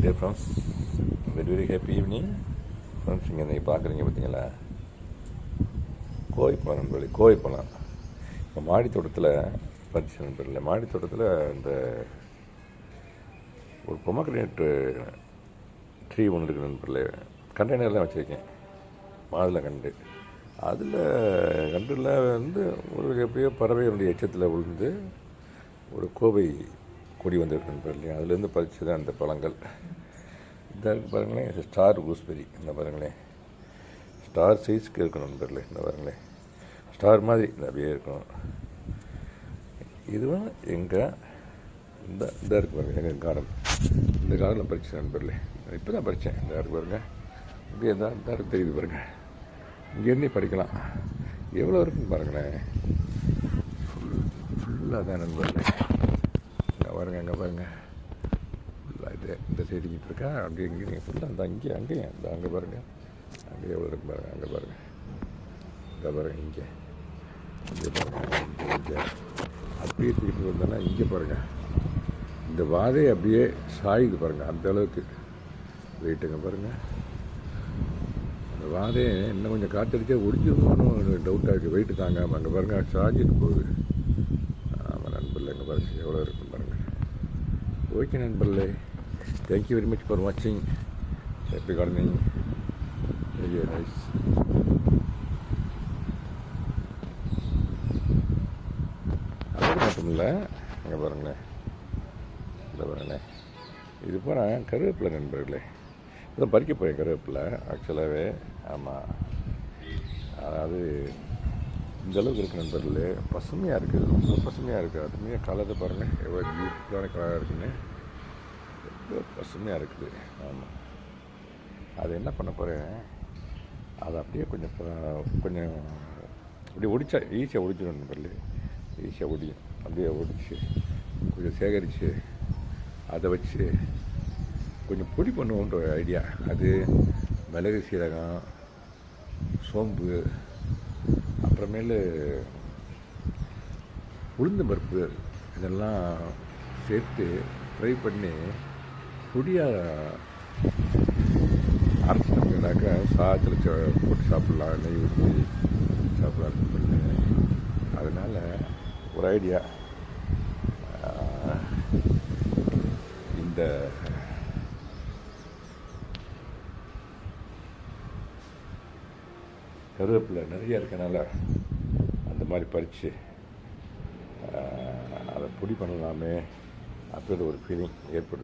Dear friends, very happy evening. Friends, இங்கே நீங்கள் பார்க்குறீங்க பார்த்தீங்களா, கோவைப்பழம் நண்பர்களே, கோவைப்பழம். இப்போ மாடி தோட்டத்தில் பறிச்சு நண்பர்களே, மாடி தோட்டத்தில் இந்த ஒரு பொமக்ரேனேட் ட்ரீ ஒன்று இருக்குது நண்பர்களே. கண்டெய்னர் தான் வச்சுருக்கேன், மாதுளை கண்டு. அதில் கண்டில் ஒரு எப்படியோ பறவைகளுடைய எச்சத்தில் விழுந்து ஒரு கோவை கொடி வந்திருக்கு நண்பர்களே. அதுலேருந்து பறித்து தான் அந்த பழங்கள். இந்த பாருங்களேன், ஸ்டார் கூஸ்பெரி. இந்த பாருங்களேன், ஸ்டார் சைஸ்க்கு இருக்கும் நண்பர்களே. இந்த பாருங்களேன், ஸ்டார் மாதிரி இந்த அப்படியே இருக்கும். இதுவும் எங்கள் இந்த இருக்குது பாருங்கள், எங்கள் கார்டன். இந்த கார்டனில் பறிச்சேன் நண்பர்களே. இப்போ தான் பறித்தேன். இந்த இருக்கு பாருங்கள், இப்படியே தான் இந்த இருக்கு தெரியுது பாருங்கள். இங்கேருந்தே பறிக்கலாம். எவ்வளோ இருக்குன்னு பாருங்களேன். ஃபுல்லாக தான் நண்பர்களே. இங்கே பாருங்கள், அங்கே பாருங்கள், இது இந்த சைடுங்கிட்டு இருக்கா. அப்படியே இங்கே நீங்கள் ஃபுல்லாக அந்த அங்கேயும் இந்த அங்கே பாருங்கள், அங்கே எவ்வளோ இருக்கு பாருங்கள். அங்கே பாருங்கள், இந்த பாருங்கள், இங்கே பாருங்கள், இங்கே அப்படியே தூக்கிட்டு வந்தோன்னா இங்கே பாருங்கள், இந்த வாதையை அப்படியே சாயுது பாருங்கள். அந்த அளவுக்கு வெயிட்டுங்க பாருங்கள். அந்த வாதையை இன்னும் கொஞ்சம் காற்றடிச்சா ஒடிஞ்சிருந்தோன்னு டவுட்டாக இருக்குது. வெயிட்டு தாங்காமல் அங்கே பாருங்கள், சாஞ்சிட்டு போகுது. ஆமாம் நண்பர்களே, இங்கே பாருங்கள் எவ்வளோ இருக்குன்னு பாருங்கள். ஓகே நண்பர்களே, thank you very much for watching. Happy gardening. Very nice. அது மட்டும் இல்லை, இங்கே பாருங்களேன், இந்த பாருங்களேன், இது போன கருவேப்பிலை நண்பர்களே. இதான் பறிக்க போய் கருவேப்பிலை ஆக்சுவலாகவே. ஆமாம், அதாவது இந்த அளவுக்கு இருக்குது நண்பர்களே. பசுமையாக இருக்குது, ரொம்ப பசுமையாக இருக்குது. அதுமே கலரை பாருங்கள், எவ்வளோ பியூட்டிஃபுல்லான கலராக இருக்குன்னு. பசுமையாக இருக்குது. ஆமாம், அது என்ன பண்ண போகிறேன், அதை அப்படியே கொஞ்சம் அப்படியே ஒடிச்சா ஈஸியாக ஒடிச்சிடும் நண்பர்களே. ஈஸியாக ஒடியும். அப்படியே ஒடிச்சு கொஞ்சம் சேகரித்து அதை வச்சு கொஞ்சம் பொடி பண்ணுவோன்ற ஐடியா. அது மிளகு, சீரகம், சோம்பு, அப்புறமேலு உளுந்து பருப்பு, இதெல்லாம் சேர்த்து ஃப்ரை பண்ணி பொடியாக அரைச்சிட்டோம்னாக்கா சாதத்தில் போட்டு சாப்பிட்லாம், நெய் ஊற்றி சாப்பிட்லாம் பண்ணு. அதனால் ஒரு ஐடியா, இந்த கருவேப்பிலை நிறைய இருக்கனால அந்த மாதிரி பறித்து அதை பொடி பண்ணலாமே அப்படின்ற ஒரு ஃபீலிங் ஏற்படுது.